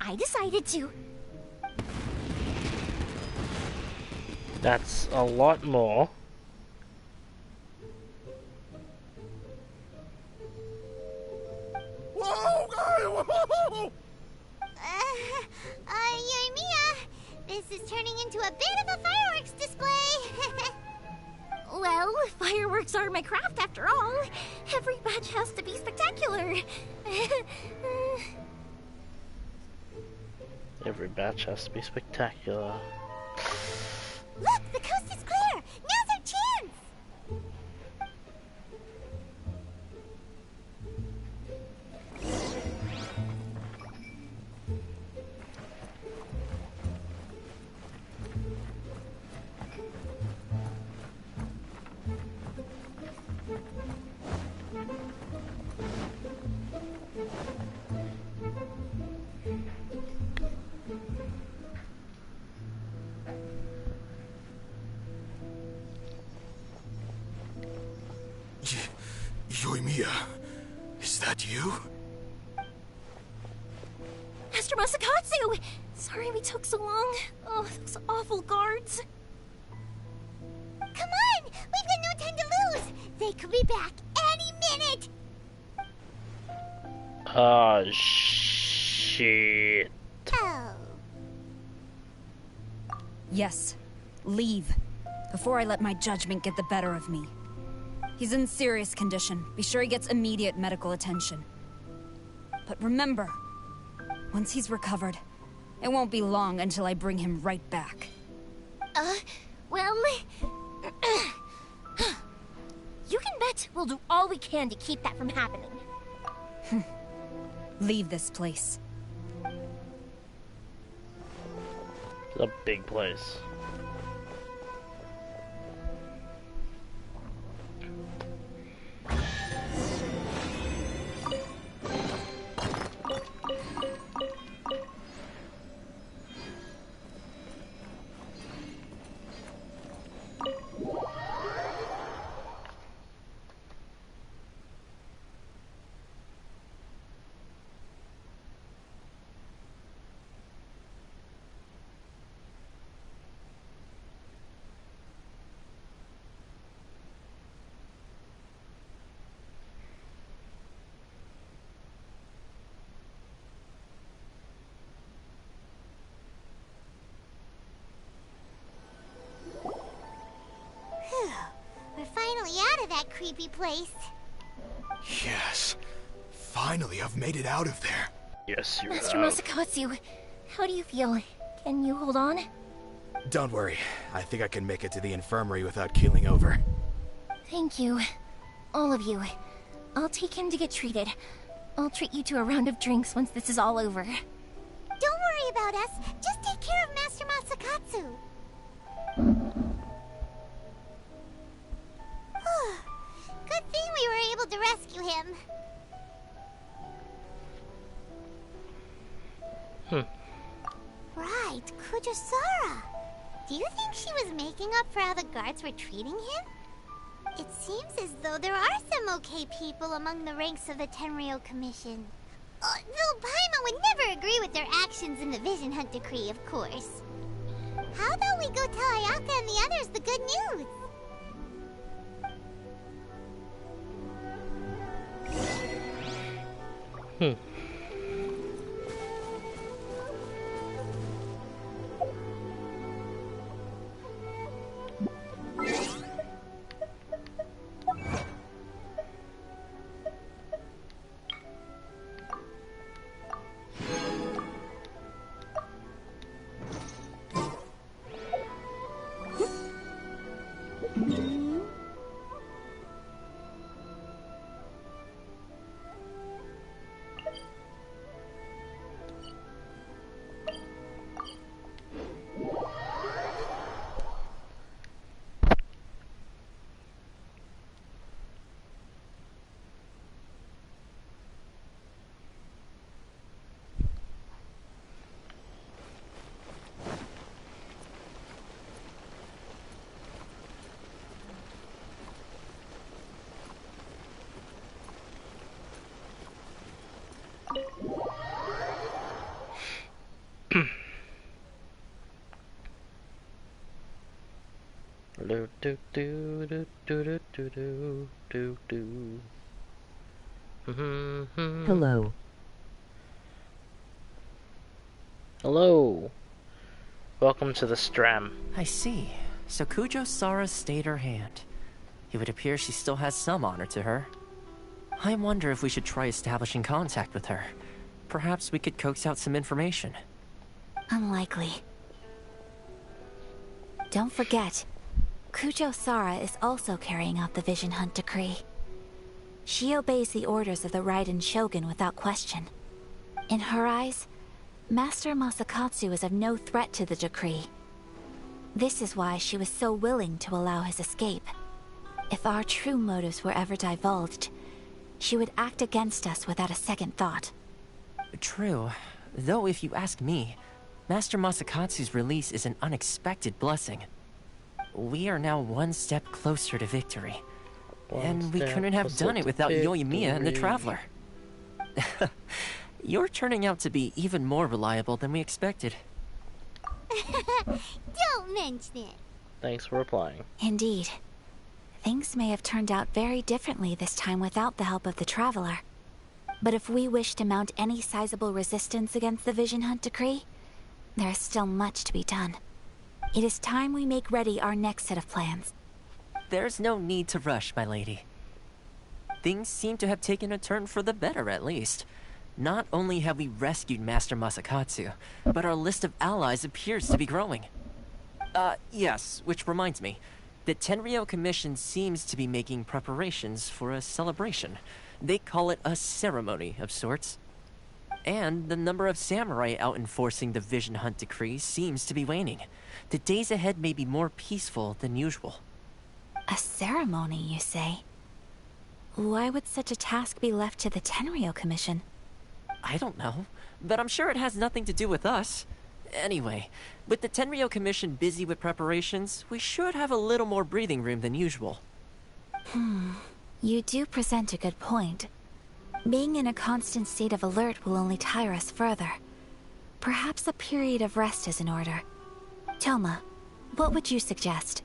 I decided to. That's a lot more. Whoa! Yoimiya, this is turning into a bit of a fireworks display. Well, fireworks are my craft after all. Every batch has to be spectacular. Every batch has to be spectacular. Look, the coast is clear. Now's our chance. Yoimiya, is that you? Master Masakatsu! Sorry we took so long. Oh, those awful guards. Come on! We've got no time to lose! They could be back any minute! Oh, shit. Oh. Yes. Leave. Before I let my judgment get the better of me. He's in serious condition. Be sure he gets immediate medical attention. But remember, once he's recovered, it won't be long until I bring him right back. Well... you can bet we'll do all we can to keep that from happening. Leave this place. It's a big place. We're finally out of that creepy place. Yes. Finally, I've made it out of there. Yes, you Master have. Masakatsu, how do you feel? Can you hold on? Don't worry. I think I can make it to the infirmary without keeling over. Thank you. All of you. I'll take him to get treated. I'll treat you to a round of drinks once this is all over. Don't worry about us. Just take care of Master Masakatsu. Good thing we were able to rescue him. Right, Kujasara. Do you think she was making up for how the guards were treating him? It seems as though there are some okay people among the ranks of the Tenryou Commission. Though Paimon would never agree with their actions in the Vision Hunt Decree, of course. How about we go tell Ayaka and the others the good news? Do do do do do do do do do. Hello. Hello. Welcome to the Stram. I see. So Kujo Sara stayed her hand. It would appear she still has some honor to her. I wonder if we should try establishing contact with her. Perhaps we could coax out some information. Unlikely. Don't forget, Kujo Sara is also carrying out the Vision Hunt decree. She obeys the orders of the Raiden Shogun without question. In her eyes, Master Masakatsu is of no threat to the decree. This is why she was so willing to allow his escape. If our true motives were ever divulged, she would act against us without a second thought. True. Though if you ask me, Master Masakatsu's release is an unexpected blessing. We are now one step closer to victory. And we couldn't have done it without Yoimiya and the Traveler. You're turning out to be even more reliable than we expected. Don't mention it. Thanks for replying. Indeed. Things may have turned out very differently this time without the help of the Traveler. But if we wish to mount any sizable resistance against the Vision Hunt decree, there is still much to be done. It is time we make ready our next set of plans. There's no need to rush, my lady. Things seem to have taken a turn for the better, at least. Not only have we rescued Master Masakatsu, but our list of allies appears to be growing. Yes, which reminds me. The Tenryou Commission seems to be making preparations for a celebration. They call it a ceremony of sorts. And the number of samurai out enforcing the Vision Hunt decree seems to be waning. The days ahead may be more peaceful than usual. A ceremony, you say? Why would such a task be left to the Tenryou Commission? I don't know, but I'm sure it has nothing to do with us. Anyway, with the Tenryou Commission busy with preparations, we should have a little more breathing room than usual. You do present a good point. Being in a constant state of alert will only tire us further. Perhaps a period of rest is in order. Toma, what would you suggest?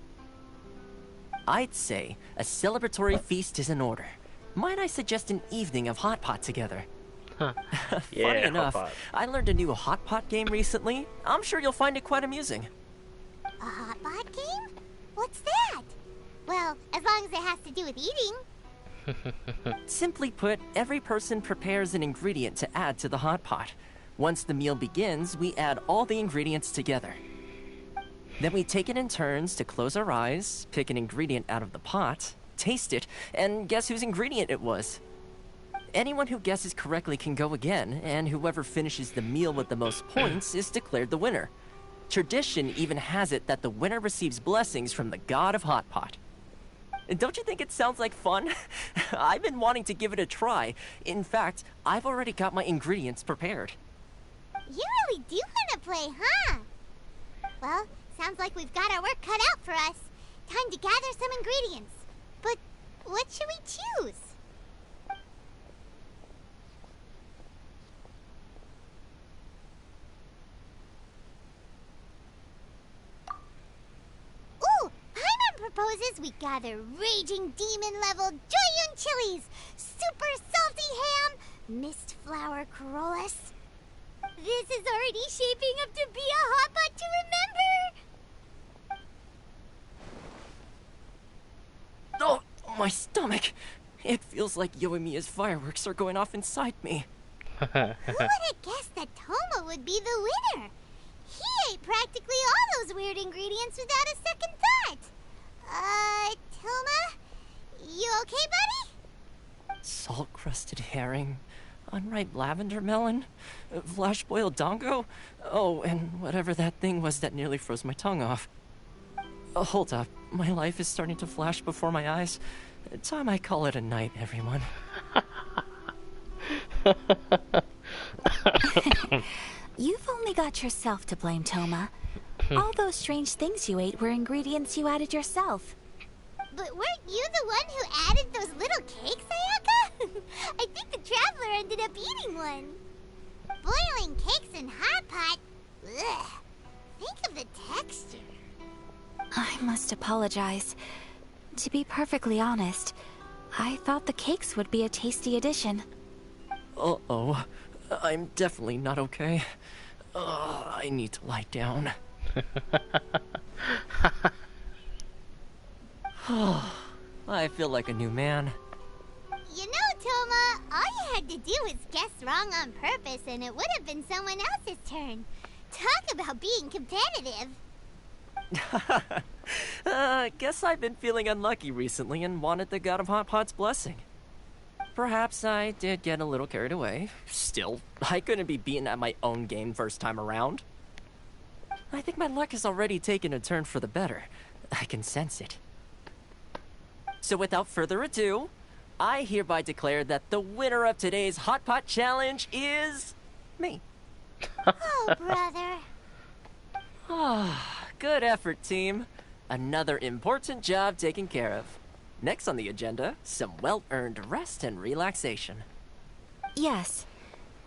I'd say a celebratory feast is in order. Might I suggest an evening of hot pot together? Yeah, Funny enough, hot pot. I learned a new hot pot game recently. I'm sure you'll find it quite amusing. A hot pot game? What's that? Well, as long as it has to do with eating. Simply put, every person prepares an ingredient to add to the hot pot. Once the meal begins, we add all the ingredients together. Then we take it in turns to close our eyes, pick an ingredient out of the pot, taste it, and guess whose ingredient it was. Anyone who guesses correctly can go again, and whoever finishes the meal with the most points is declared the winner. Tradition even has it that the winner receives blessings from the god of hot pot. And don't you think it sounds like fun? I've been wanting to give it a try. In fact, I've already got my ingredients prepared. You really do want to play, huh? Well, sounds like we've got our work cut out for us. Time to gather some ingredients. But what should we choose? Ooh, Paimon proposes we gather raging demon-level Joyun chilies, super salty ham, mist flower corollas. This is already shaping up to be a hot pot to remember. Oh, my stomach! It feels like Yoimiya's fireworks are going off inside me. Who would have guessed that Toma would be the winner? He ate practically all those weird ingredients without a second thought. Toma? You okay, buddy? Salt-crusted herring, unripe lavender melon, flash-boiled dongo. Oh, and whatever that thing was that nearly froze my tongue off. Hold up, my life is starting to flash before my eyes. Time I call it a night, everyone. You've only got yourself to blame, Toma. All those strange things you ate were ingredients you added yourself. But weren't you the one who added those little cakes, Ayaka? I think the Traveler ended up eating one. Boiling cakes in hot pot? I must apologize. To be perfectly honest, I thought the cakes would be a tasty addition. Uh-oh. I'm definitely not okay. I need to lie down. I feel like a new man. You know, Toma, all you had to do was guess wrong on purpose and it would have been someone else's turn. Talk about being competitive. Guess I've been feeling unlucky recently and wanted the God of Hot Pot's blessing. Perhaps I did get a little carried away. Still, I couldn't be beaten at my own game first time around. I think my luck has already taken a turn for the better. I can sense it. So without further ado, I hereby declare that the winner of today's Hot Pot Challenge is... me. Oh, brother. Good effort, team. Another important job taken care of. Next on the agenda, some well-earned rest and relaxation. Yes.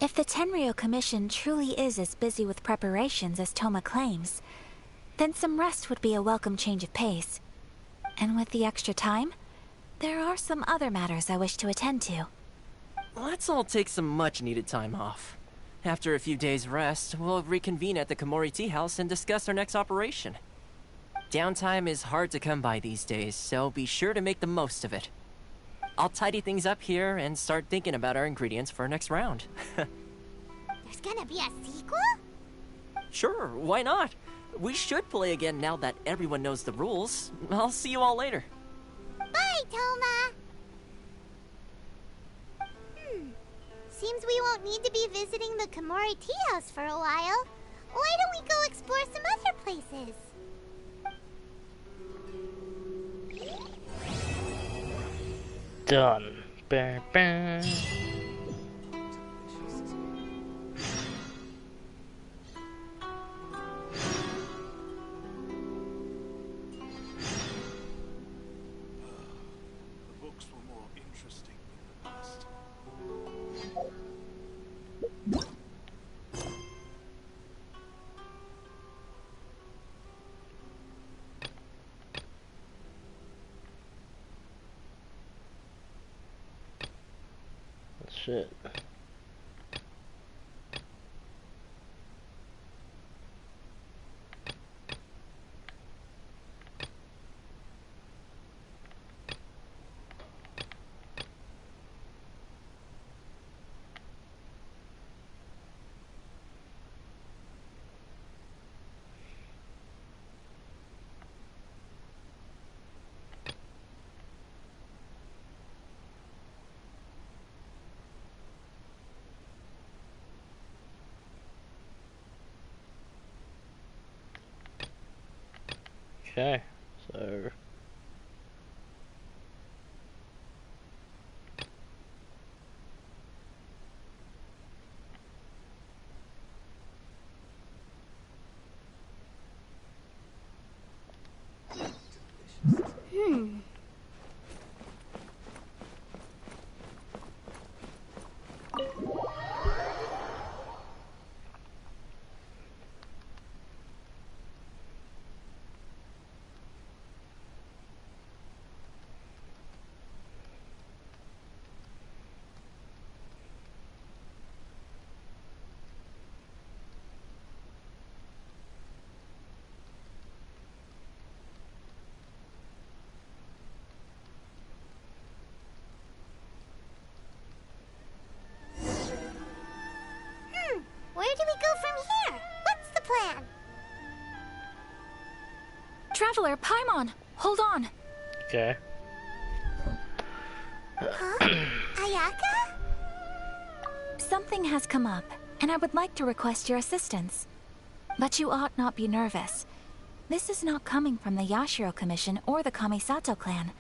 If the Tenryou Commission truly is as busy with preparations as Toma claims, then some rest would be a welcome change of pace. And with the extra time, there are some other matters I wish to attend to. Let's all take some much-needed time off. After a few days' rest, we'll reconvene at the Komori Tea House and discuss our next operation. Downtime is hard to come by these days, so be sure to make the most of it. I'll tidy things up here and start thinking about our ingredients for our next round. There's gonna be a sequel? Sure, why not? We should play again now that everyone knows the rules. I'll see you all later. Bye, Toma. Seems we won't need to be visiting the Komori Tea House for a while. Why don't we go explore some other places? Done. Bah, bah. The books were more interesting in the past. Shit. Okay, so Where do we go from here? What's the plan? Traveler, Paimon, hold on. okay. Huh? Ayaka? Something has come up, and I would like to request your assistance. But you ought not be nervous. This is not coming from the Yashiro Commission or the Kamisato clan.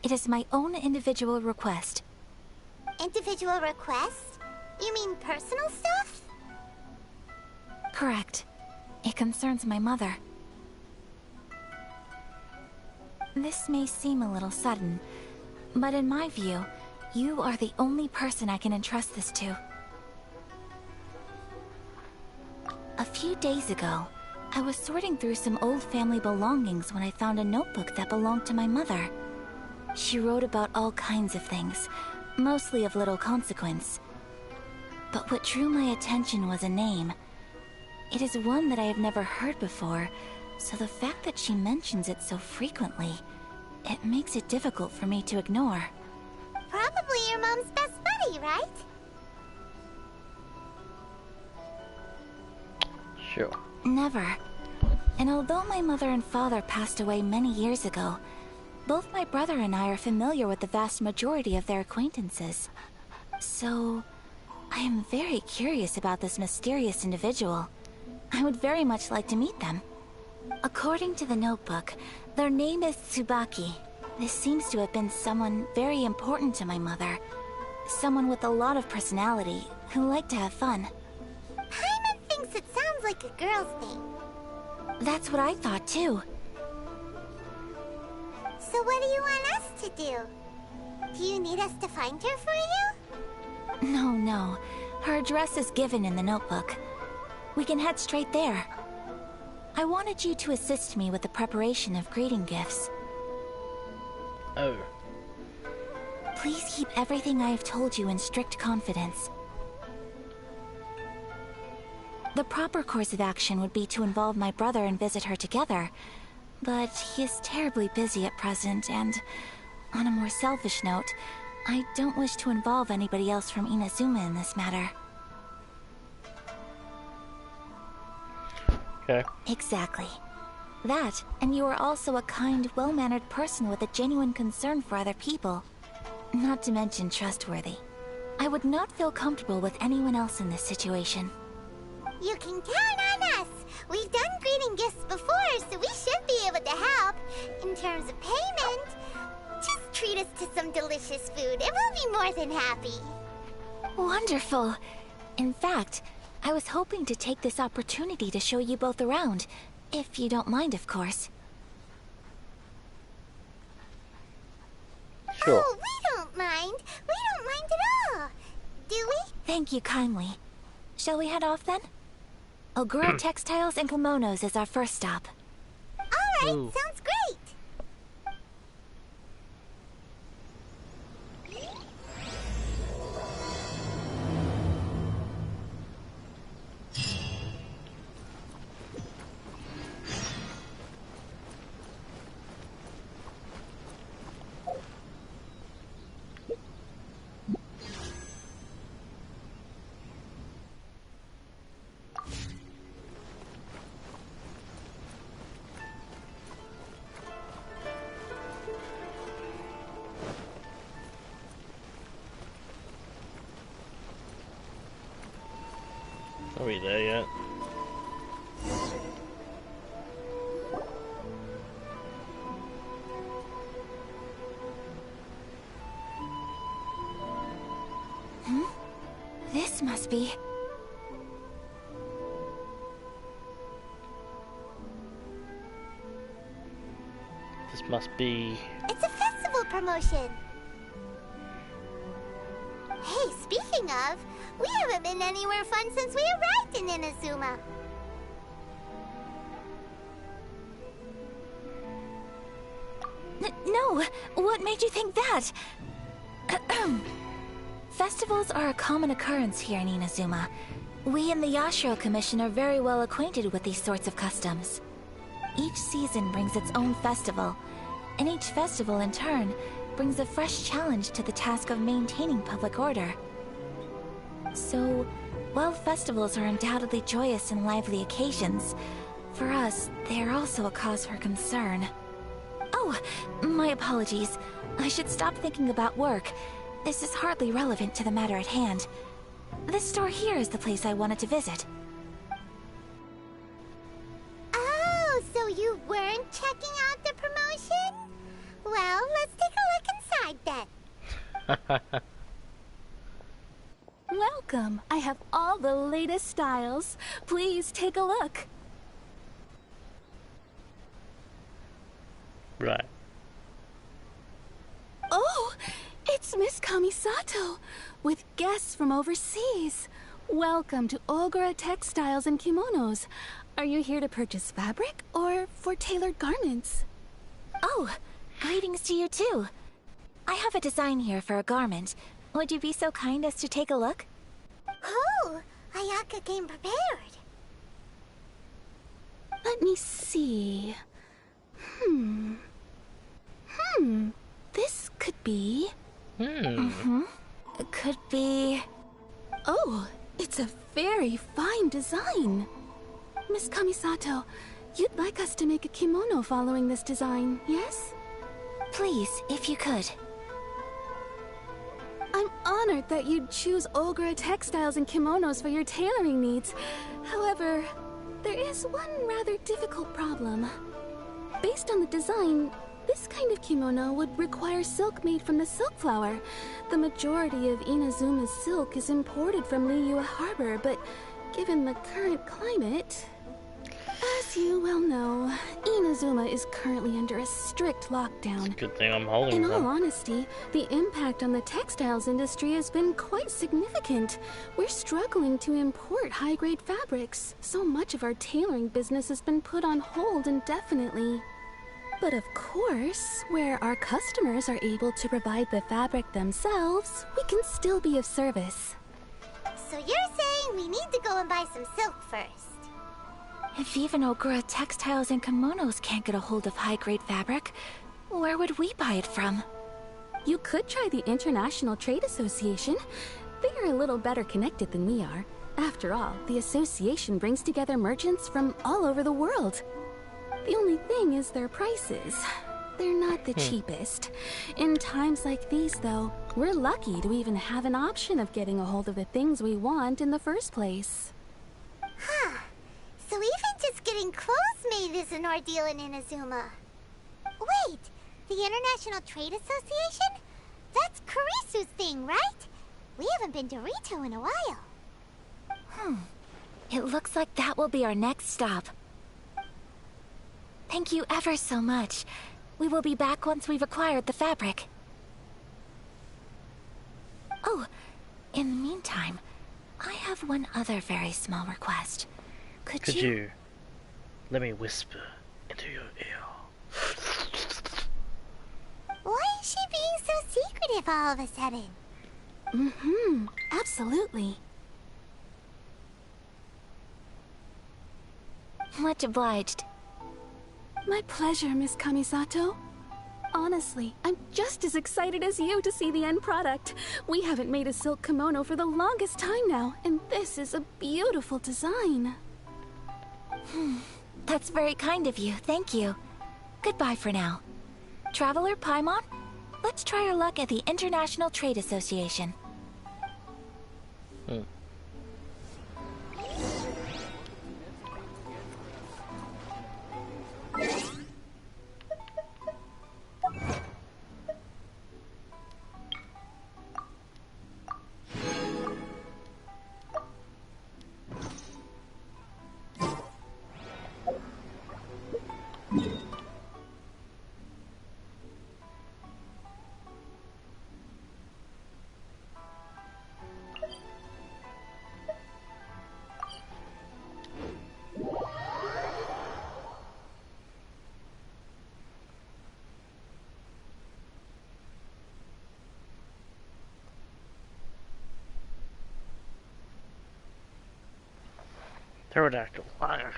It is my own individual request. Individual request? You mean personal stuff? Correct. It concerns my mother. This may seem a little sudden, but in my view, you are the only person I can entrust this to. A few days ago, I was sorting through some old family belongings when I found a notebook that belonged to my mother. She wrote about all kinds of things, mostly of little consequence. But what drew my attention was a name. It is one that I have never heard before, so the fact that she mentions it so frequently, it makes it difficult for me to ignore. Probably your mom's best buddy, right? Sure. Never. And although my mother and father passed away many years ago, both my brother and I are familiar with the vast majority of their acquaintances. So, I am very curious about this mysterious individual. I would very much like to meet them. According to the notebook, their name is Tsubaki. This seems to have been someone very important to my mother. Someone with a lot of personality, who liked to have fun. Paimon thinks it sounds like a girl's thing. That's what I thought too. So what do you want us to do? Do you need us to find her for you? No. Her address is given in the notebook. We can head straight there. I wanted you to assist me with the preparation of greeting gifts. Oh. Please keep everything I have told you in strict confidence. The proper course of action would be to involve my brother and visit her together, but he is terribly busy at present, and on a more selfish note, I don't wish to involve anybody else from Inazuma in this matter. Okay. Exactly. That, and you are also a kind, well-mannered person with a genuine concern for other people. Not to mention trustworthy. I would not feel comfortable with anyone else in this situation. You can count on us. We've done greeting gifts before, so we should be able to help. In terms of payment, just treat us to some delicious food and we'll be more than happy. Wonderful. In fact, I was hoping to take this opportunity to show you both around, if you don't mind, of course. Sure. Oh, we don't mind. We don't mind at all. Do we? Thank you kindly. Shall we head off then? Ogura Textiles and Kimonos is our first stop. Alright, Ooh. sounds great. Are we there yet? This must be... This must be... It's a festival promotion. Hey, speaking of, we haven't been anywhere fun since we arrived in Inazuma. No! What made you think that? Festivals are a common occurrence here in Inazuma. We in the Yashiro Commission are very well acquainted with these sorts of customs. Each season brings its own festival, and each festival in turn brings a fresh challenge to the task of maintaining public order. So, while festivals are undoubtedly joyous and lively occasions, for us, they are also a cause for concern. Oh, my apologies. I should stop thinking about work. This is hardly relevant to the matter at hand. This store here is the place I wanted to visit. Oh, so you weren't checking out the promotion? Well, let's take a look inside then. Welcome. I have all the latest styles. Please take a look. Right. Oh, it's Miss Kamisato with guests from overseas. Welcome to Ogura Textiles and Kimonos. Are you here to purchase fabric or for tailored garments? Oh, greetings to you too. I have a design here for a garment. Would you be so kind as to take a look? Oh, Ayaka came prepared. Let me see. This could be... It could be... Oh, it's a very fine design. Miss Kamisato, you'd like us to make a kimono following this design, yes? Please, if you could. I'm honored that you'd choose Ogura Textiles and Kimonos for your tailoring needs. However, there is one rather difficult problem. Based on the design, this kind of kimono would require silk made from the silk flower. The majority of Inazuma's silk is imported from Liyue Harbor, but given the current climate... As you well know, Inazuma is currently under a strict lockdown. Good thing I'm holding In all them. honesty, the impact on the textiles industry has been quite significant. We're struggling to import high-grade fabrics. So much of our tailoring business has been put on hold indefinitely. But of course, where our customers are able to provide the fabric themselves, we can still be of service. So you're saying we need to go and buy some silk first? If even Ogura Textiles and Kimonos can't get a hold of high-grade fabric, where would we buy it from? You could try the International Trade Association. They are a little better connected than we are. After all, the association brings together merchants from all over the world. The only thing is their prices. They're not the cheapest. In times like these, though, we're lucky to even have an option of getting a hold of the things we want in the first place. Huh. So even just getting clothes made is an ordeal in Inazuma. Wait, the International Trade Association? That's Kurisu's thing, right? We haven't been to Rito in a while. It looks like that will be our next stop. Thank you ever so much. We will be back once we've acquired the fabric. Oh, in the meantime, I have one other very small request. Could you let me whisper into your ear? Why is she being so secretive all of a sudden? Absolutely. Much obliged. My pleasure, Miss Kamisato. Honestly, I'm just as excited as you to see the end product. We haven't made a silk kimono for the longest time now, and this is a beautiful design. That's very kind of you, thank you. Goodbye for now. Traveler Paimon, let's try our luck at the International Trade Association. Pterodactyl. Fire.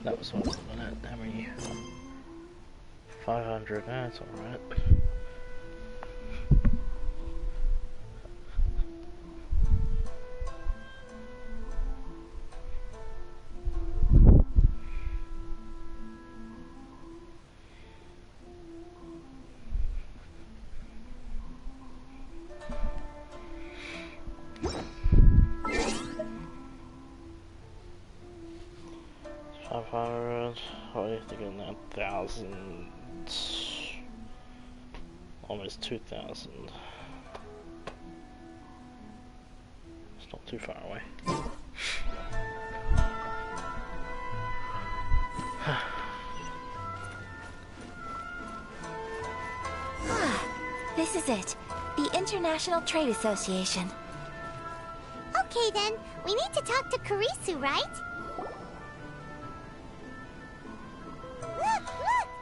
That was what, wasn't it? How many? 500. That's alright. What do you think of that? 1,000, almost 2,000. It's not too far away. This is it. The International Trade Association. Okay then, we need to talk to Kurisu, right? Look!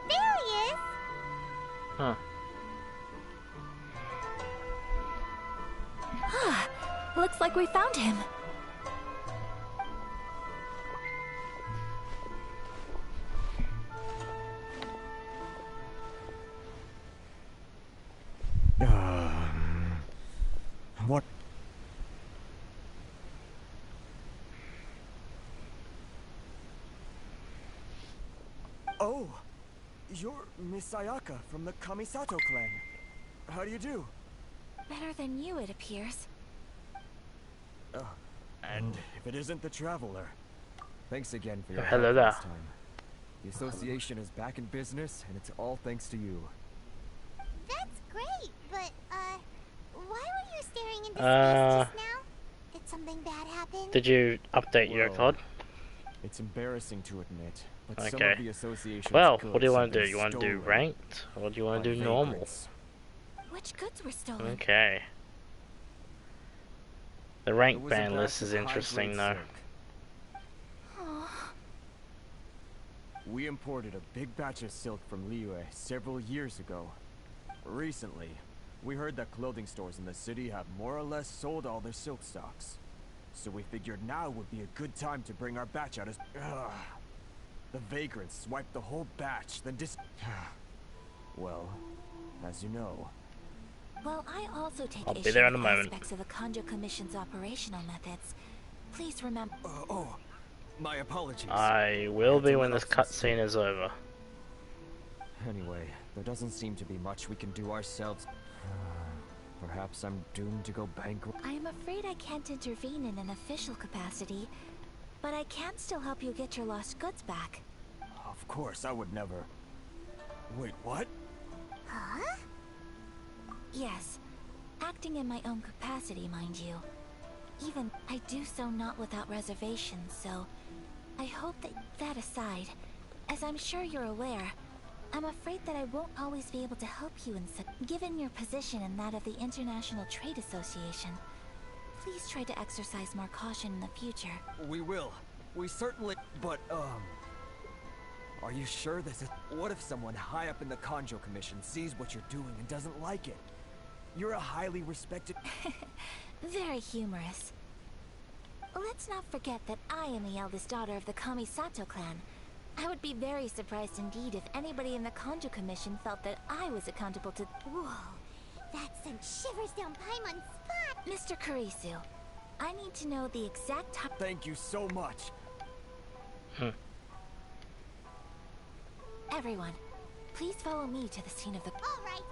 There he is! Huh. Looks like we found him. What? Oh, you're Miss Sayaka from the Kamisato clan. How do you do? Better than you, it appears. And if it isn't the Traveler. Thanks again for your Hello help there. this time. The association is back in business, and it's all thanks to you. That's great, but, why were you staring into space just now? Did something bad happen? Did you update your Well, COD? It's embarrassing to admit, but some Okay. of the association's Well, goods what do you have want to do? been You want to do stolen ranked, or do you want by to do normal? vagrants. Which goods were stolen? Okay. The It rank was a ban batch list of is interesting high-grade though. silk. We imported a big batch of silk from Liyue several years ago. Recently, we heard that clothing stores in the city have more or less sold all their silk stocks. So we figured now would be a good time to bring our batch out as... The vagrants swiped the whole batch, then Well, as you know... Well, I also take I'll be issue there in a with moment. aspects of the Kanjo Commission's operational methods. Please remember... my apologies. I will be when this cutscene is over. Anyway, there doesn't seem to be much we can do ourselves. Perhaps I'm doomed to go bankrupt. I am afraid I can't intervene in an official capacity, but I can still help you get your lost goods back. Of course, I would never... Wait, what? Huh? Yes, acting in my own capacity, mind you. Even I do so not without reservations, so I hope that aside, as I'm sure you're aware, I'm afraid that I won't always be able to help you in such... Given your position and that of the International Trade Association, please try to exercise more caution in the future. We will. We certainly... But, are you sure this is... What if someone high up in the Kanjo Commission sees what you're doing and doesn't like it? You're a highly respected... Very humorous. Let's not forget that I am the eldest daughter of the Kamisato clan. I would be very surprised indeed if anybody in the Kanjo Commission felt that I was accountable to... Whoa, that sent shivers down Paimon's spine. Mr. Kurisu, I need to know the exact time... Thank you so much. Everyone, please follow me to the scene of the... All right,